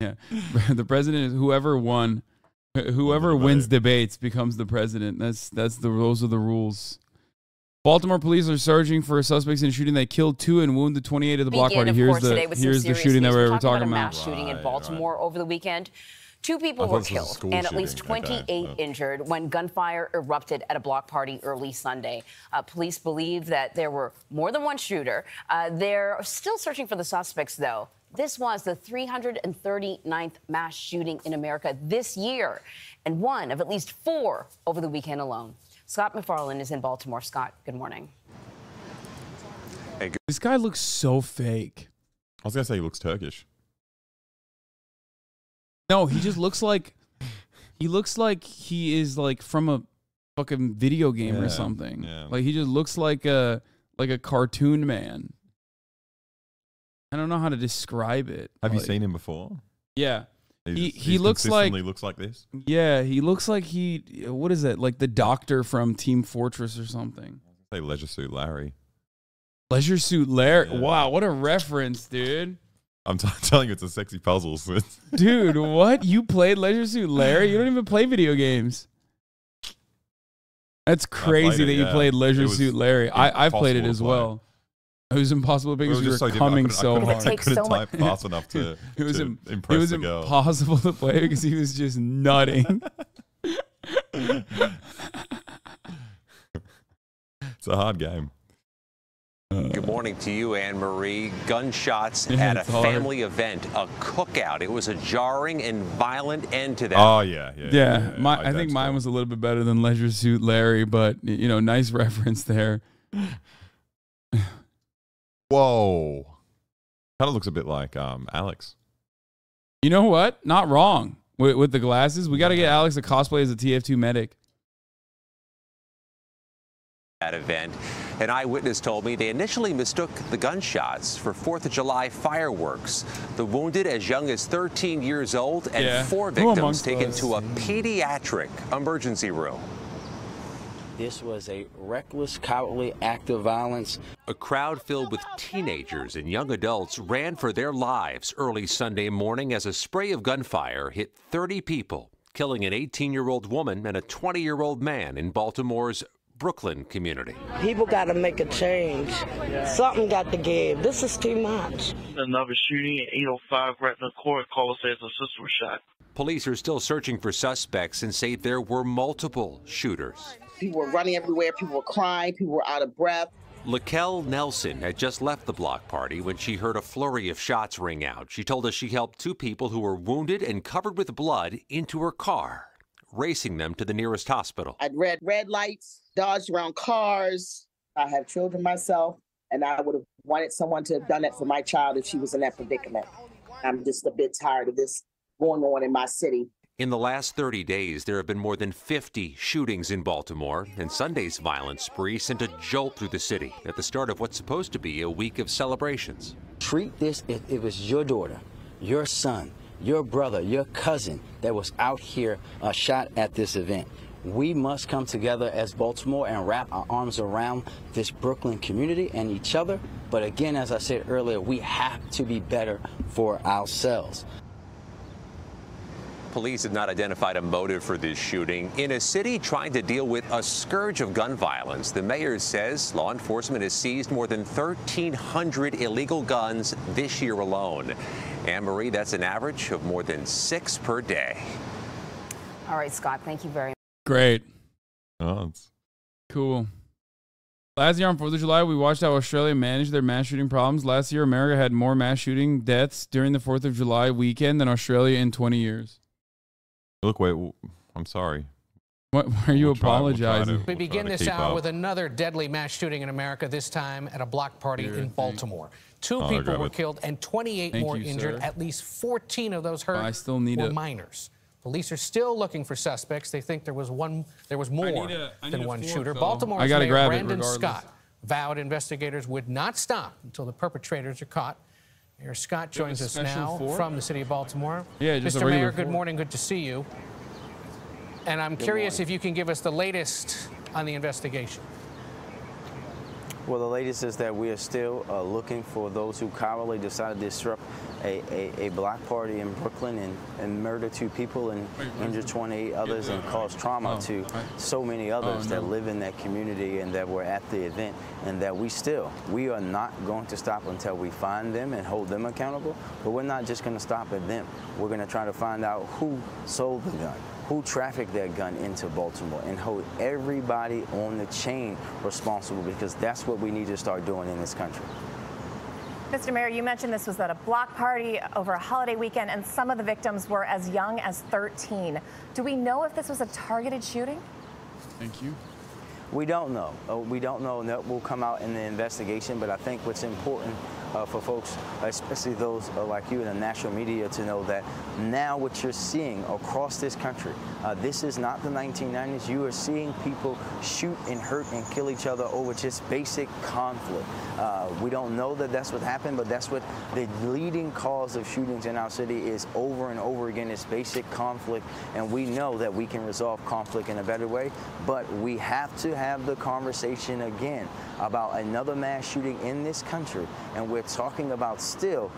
Yeah, the president is whoever won. Whoever wins debates becomes the president. Those are the rules. Baltimore police are searching for suspects in a shooting that killed 2 and wounded 28 at the block party. Here's the shooting that we were talking about. Mass shooting in Baltimore over the weekend. 2 people were killed and at least 28 injured when gunfire erupted at a block party early Sunday. Police believe that there were more than one shooter. They're still searching for the suspects, though. This was the 339th mass shooting in America this year, and one of at least 4 over the weekend alone. Scott McFarland is in Baltimore. Scott, good morning. Hey, this guy looks so fake. I was going to say he looks Turkish. No, he just looks like he is like from a fucking video game or something. Yeah. Like he just looks like a cartoon man. I don't know how to describe it. Have you seen him before? Yeah. He looks like this. Yeah, he looks like what is it? Like the doctor from Team Fortress or something. Say Leisure Suit Larry. Leisure Suit Larry. Yeah. Wow, what a reference, dude. I'm telling you, it's a sexy puzzle. Dude, what? You played Leisure Suit Larry? You don't even play video games. That's crazy that you played Leisure Suit Larry. I've played it as well. It was impossible because you were coming so hard. I couldn't type fast enough to impress the girl. It was impossible to play because he was just nutting. It's a hard game. Good morning to you, Anne-Marie. Gunshots at a family event, a cookout. It was a jarring and violent end to that. Oh, yeah. I think mine was a little bit better than Leisure Suit Larry, but, you know, nice reference there. Whoa. Kind of looks a bit like Alex. You know what? Not wrong. With the glasses, we got to get Alex to cosplay as a TF2 medic. That event. An eyewitness told me they initially mistook the gunshots for 4th of July fireworks. The wounded as young as 13 years old and 4 victims taken to a pediatric emergency room. This was a reckless, cowardly act of violence. A crowd filled with teenagers and young adults ran for their lives early Sunday morning as a spray of gunfire hit 30 people, killing an 18-year-old woman and a 20-year-old man in Baltimore's Brooklyn community. People got to make a change. Something got to give. This is too much. Another shooting at 805 Gretna Court. Caller says a sister was shot. Police are still searching for suspects and say there were multiple shooters. People were running everywhere. People were crying. People were out of breath. Laquel Nelson had just left the block party when she heard a flurry of shots ring out. She told us she helped 2 people who were wounded and covered with blood into her car, racing them to the nearest hospital. I'd read red lights, dodged around cars. I have children myself, and I would have wanted someone to have done that for my child if she was in that predicament. I'm just a bit tired of this going on in my city. In the last 30 days, there have been more than 50 shootings in Baltimore, and Sunday's violent spree sent a jolt through the city at the start of what's supposed to be a week of celebrations. Treat this as if it was your daughter, your son, your brother, your cousin that was out here shot at this event. We must come together as Baltimore and wrap our arms around this Brooklyn community and each other. But again, as I said earlier, we have to be better for ourselves. Police have not identified a motive for this shooting. In a city trying to deal with a scourge of gun violence, the mayor says law enforcement has seized more than 1,300 illegal guns this year alone. Anne-Marie, that's an average of more than 6 per day. All right, Scott, thank you very much. Great. Oh, it's cool. Last year on 4th of July, we watched how Australia managed their mass shooting problems. Last year, America had more mass shooting deaths during the 4th of July weekend than Australia in 20 years. Look, wait, I'm sorry. What are you apologizing? We begin this hour with another deadly mass shooting in America, this time at a block party in Baltimore. 2 people were killed and 28 more injured. At least 14 of those hurt were minors. Police are still looking for suspects. They think there was more than one shooter. Baltimore's Mayor Brandon Scott vowed investigators would not stop until the perpetrators are caught. Mayor Scott joins us now from the city of Baltimore. Yeah, Mr. Mayor, good morning. Good to see you. And I'm curious if you can give us the latest on the investigation. Well, the latest is that we are still looking for those who cowardly decided to disrupt a block party in Brooklyn and murder 2 people and injure 28 others and cause trauma to so many others that live in that community and that were at the event, and that we are not going to stop until we find them and hold them accountable. But we're not just going to stop at them. We're going to try to find out who sold the gun, who trafficked that gun into Baltimore, and hold everybody on the chain responsible, because that's what we need to start doing in this country. Mr. Mayor, you mentioned this was at a block party over a holiday weekend, and some of the victims were as young as 13. Do we know if this was a targeted shooting? Thank you. We don't know. We don't know, and that will come out in the investigation. But I think what's important for folks, especially those like you in the national media, to know that now what you're seeing across this country, this is not the 1990s. You are seeing people shoot and hurt and kill each other over just basic conflict. We don't know that that's what happened, but that's what the leading cause of shootings in our city is over and over again, is basic conflict. And we know that we can resolve conflict in a better way, but we have to have the conversation again about another mass shooting in this country. And we're talking about still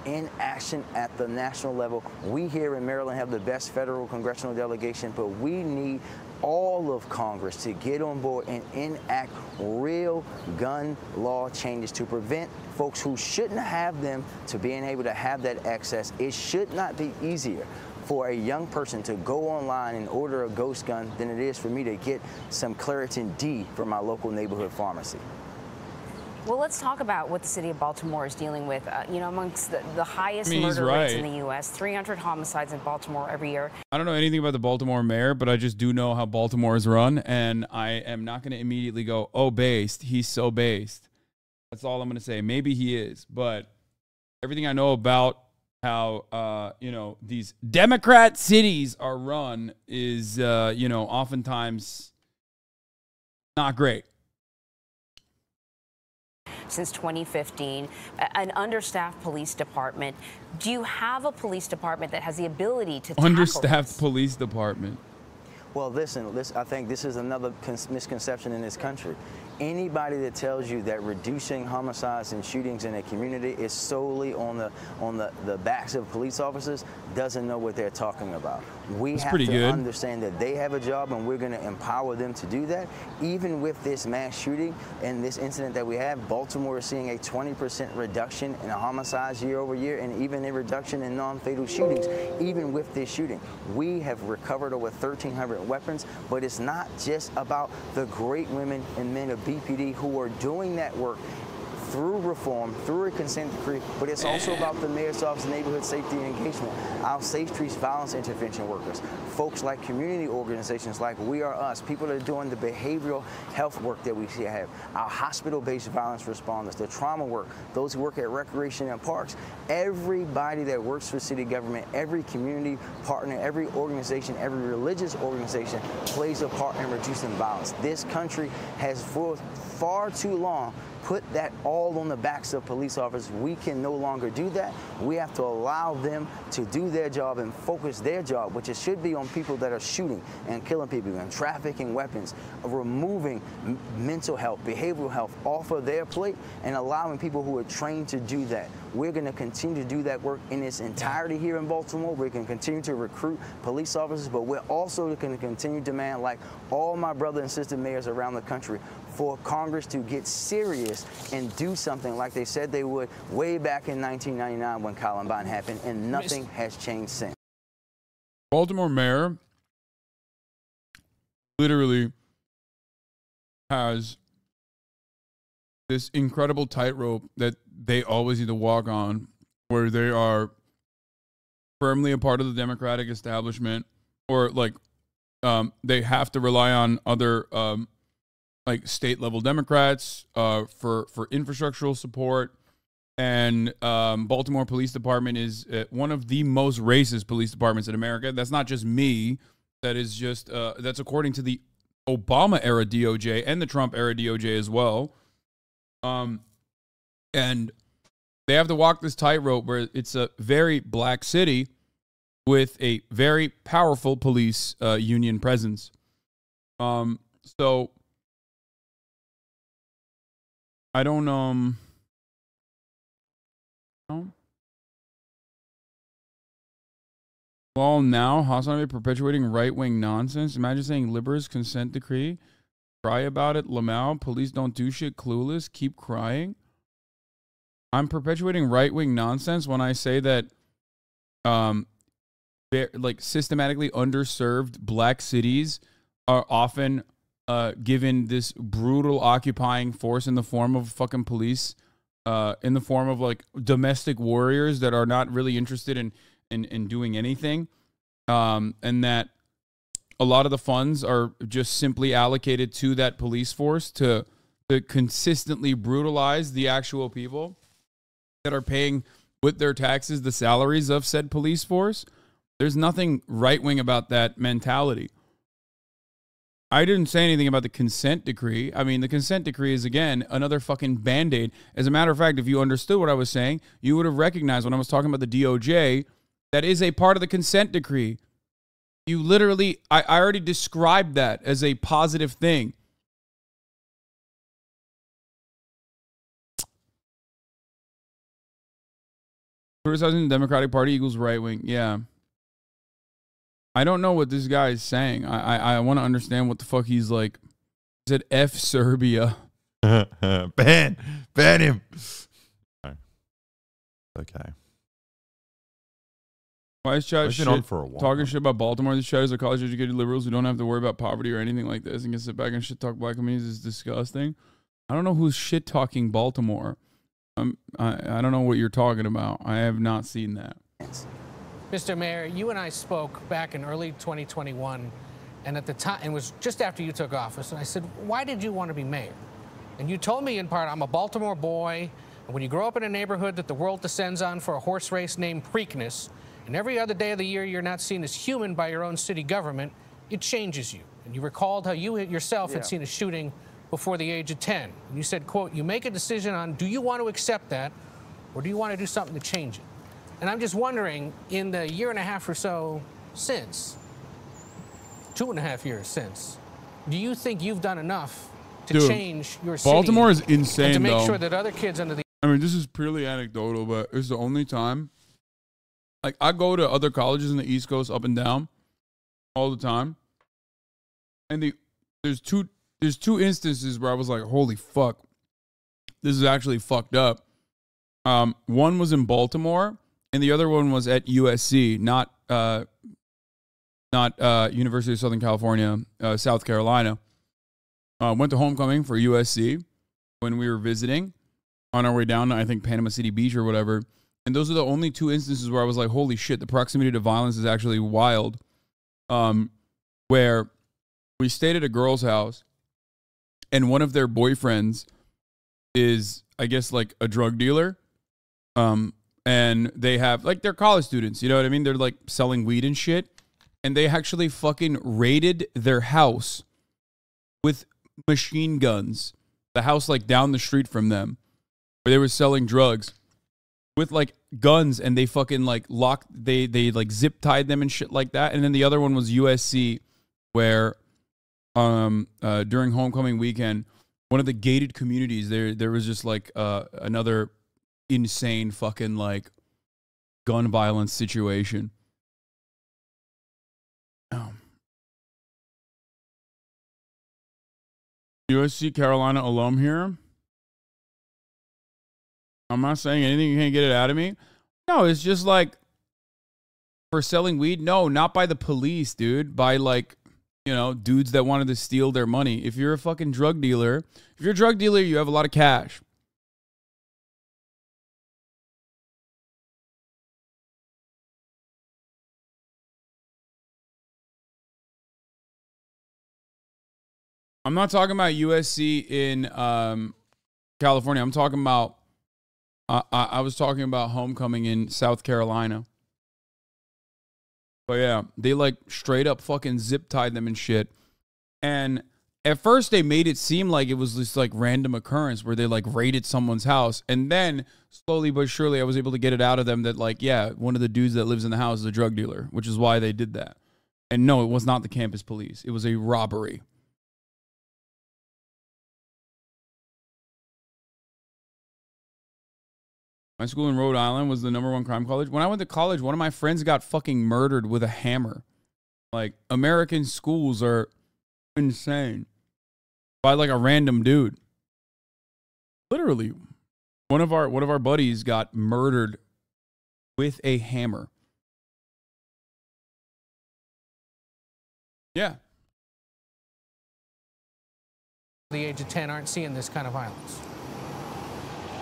inaction at the national level. We here in Maryland have the best federal congressional delegation, but we need all of Congress to get on board and enact real gun law changes to prevent folks who shouldn't have them to being able to have that access. It should not be easier for a young person to go online and order a ghost gun than it is for me to get some Claritin D from my local neighborhood pharmacy. Well, let's talk about what the city of Baltimore is dealing with. You know, amongst the highest murder rates in the U.S., 300 homicides in Baltimore every year. I don't know anything about the Baltimore mayor, but I just do know how Baltimore is run, and I am not going to immediately go, oh, based. He's so based. That's all I'm going to say. Maybe he is, but everything I know about how, you know, these Democrat cities are run is, you know, oftentimes not great. Since 2015, an understaffed police department. Do you have a police department that has the ability to tackle understaffed police department? Well, listen, I think this is another misconception in this country. Anybody that tells you that reducing homicides and shootings in a community is solely on the backs of police officers doesn't know what they're talking about. We have to understand that they have a job, and we're going to empower them to do that. Even with this mass shooting and this incident that we have, Baltimore is seeing a 20% reduction in homicides year over year, and even a reduction in non-fatal shootings. Even with this shooting, we have recovered over 1,300 weapons, but it's not just about the great women and men of BPD who are doing that work through reform, through a consent decree, but it's also about the Mayor's Office of Neighborhood Safety and Engagement, our Safe Streets violence intervention workers, folks like community organizations like We Are Us, people that are doing the behavioral health work that we have, our hospital-based violence responders, the trauma work, those who work at recreation and parks. Everybody that works for city government, every community partner, every organization, every religious organization plays a part in reducing violence. This country has for far too long put that all on the backs of police officers. We can no longer do that. We have to allow them to do their job and focus their job, which it should be on people that are shooting and killing people and trafficking weapons, removing mental health, behavioral health off of their plate, and allowing people who are trained to do that. We're going to continue to do that work in its entirety here in Baltimore. We're going to continue to recruit police officers, but we're also going to continue to demand, like all my brother and sister mayors around the country, for Congress to get serious and do something like they said they would way back in 1999 when Columbine happened, and nothing has changed since. Baltimore mayor literally has this incredible tightrope that they always need to walk on, where they are firmly a part of the Democratic establishment, or like they have to rely on other like state level Democrats for infrastructural support. And Baltimore Police Department is one of the most racist police departments in America. That's not just me. That is just that's according to the Obama era DOJ and the Trump era DOJ as well. And they have to walk this tightrope where it's a very black city with a very powerful police union presence. So I don't no. Well, now HasanAbi perpetuating right-wing nonsense. Imagine saying liberals consent decree. Cry about it, Lamau. Police don't do shit. Clueless. Keep crying. I'm perpetuating right-wing nonsense when I say that, like systematically underserved black cities are often given this brutal occupying force in the form of fucking police, in the form of like domestic warriors that are not really interested in doing anything, and that a lot of the funds are just simply allocated to that police force to consistently brutalize the actual people that are paying with their taxes the salaries of said police force. There's nothing right-wing about that mentality. I didn't say anything about the consent decree. I mean, the consent decree is, again, another fucking Band-Aid. As a matter of fact, if you understood what I was saying, you would have recognized when I was talking about the DOJ, that is a part of the consent decree. You literally, I already described that as a positive thing. Criticizing the Democratic Party equals right-wing. Yeah. I don't know what this guy is saying. I want to understand what the fuck he's like. He said F Serbia. Ban him. Okay. Why is chat shit on for a while. Talking shit about Baltimore? These chatters are college-educated liberals who don't have to worry about poverty or anything like this and can sit back and shit talk black communities is disgusting. I don't know who's shit talking Baltimore. I don't know what you're talking about. I have not seen that. Mr. Mayor, you and I spoke back in early 2021, and at the time, it was just after you took office, and I said, why did you want to be mayor? And you told me in part, I'm a Baltimore boy, and when you grow up in a neighborhood that the world descends on for a horse race named Preakness, and every other day of the year you're not seen as human by your own city government, it changes you. And you recalled how you yourself had seen a shooting before the age of 10. And you said, quote, you make a decision on, do you want to accept that, or do you want to do something to change it? And I'm just wondering, in the year and a half or so since, 2.5 years since, do you think you've done enough to change your city? Baltimore is insane, and to make though. sure that other kids under the... I mean, this is purely anecdotal, but it's the only time. Like, I go to other colleges in the East Coast up and down all the time. And there's two instances where I was like, holy fuck, this is actually fucked up. One was in Baltimore, and the other one was at USC, not University of Southern California, South Carolina. Went to homecoming for USC when we were visiting on our way down to, I think, Panama City Beach or whatever. And those are the only two instances where I was like, holy shit, the proximity to violence is actually wild. Where we stayed at a girl's house, and one of their boyfriends is, I guess, like a drug dealer. And they have, like, they're college students, you know what I mean? They're like selling weed and shit. And they actually fucking raided their house with machine guns. The house, like, down the street from them, where they were selling drugs with, like, guns, and they fucking, like, locked, they like zip tied them and shit like that. And then the other one was USC, where during homecoming weekend, one of the gated communities, there was just like another insane fucking like gun violence situation. USC Carolina alum here. I'm not saying anything, you can't get it out of me. No, it's just like for selling weed. No, not by the police, dude. By like, you know, dudes that wanted to steal their money. If you're a fucking drug dealer, you have a lot of cash. I'm not talking about USC in California. I'm talking about, I was talking about homecoming in South Carolina. But yeah, they like straight up fucking zip tied them and shit. And at first they made it seem like it was this like random occurrence where they like raided someone's house. And then slowly but surely I was able to get it out of them that like, yeah, one of the dudes that lives in the house is a drug dealer, which is why they did that. And no, it was not the campus police. It was a robbery. My school in Rhode Island was the #1 crime college. When I went to college, one of my friends got fucking murdered with a hammer. Like, American schools are insane. By like a random dude. Literally. One of our buddies got murdered with a hammer. Yeah. The age of 10 aren't seeing this kind of violence.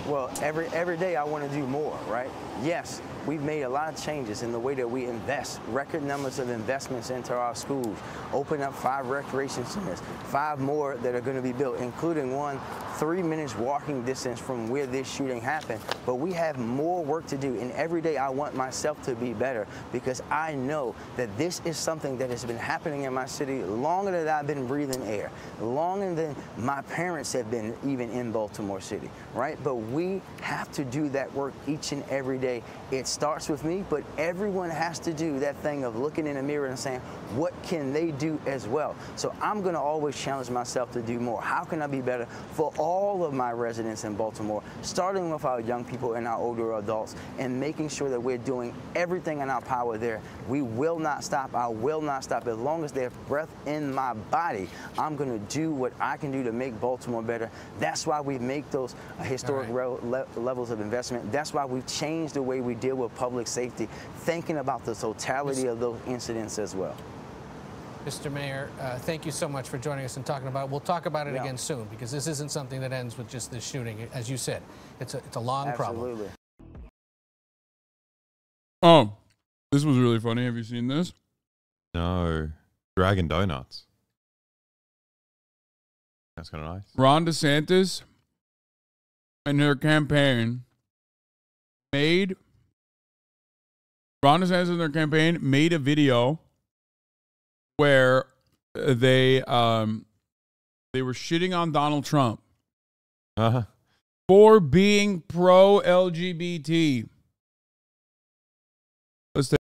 Well, every day I want to do more, right? Yes, we've made a lot of changes in the way that we invest. Record numbers of investments into our schools. Open up 5 recreation centers, 5 more that are going to be built, including one 3 minutes walking distance from where this shooting happened. But we have more work to do, and every day I want myself to be better because I know that this is something that has been happening in my city longer than I've been breathing air, longer than my parents have been even in Baltimore City, right? But we have to do that work each and every day. It starts with me, but everyone has to do that thing of looking in the mirror and saying, what can they do as well? So I'm going to always challenge myself to do more. How can I be better for all of my residents in Baltimore, starting with our young people and our older adults, and making sure that we're doing everything in our power there. We will not stop. I will not stop. As long as there's breath in my body, I'm going to do what I can do to make Baltimore better. That's why we make those historic levels of investment. That's why we've changed the way we deal with public safety, thinking about the totality of those incidents as well. Mr. Mayor, thank you so much for joining us and talking about it. We'll talk about it again soon because this isn't something that ends with just this shooting. As you said, it's a long problem. Oh, this was really funny. Have you seen this? No. Dragon Donuts. That's kind of nice. Ron DeSantis and her campaign made a video where they were shitting on Donald Trump for being pro-LGBT.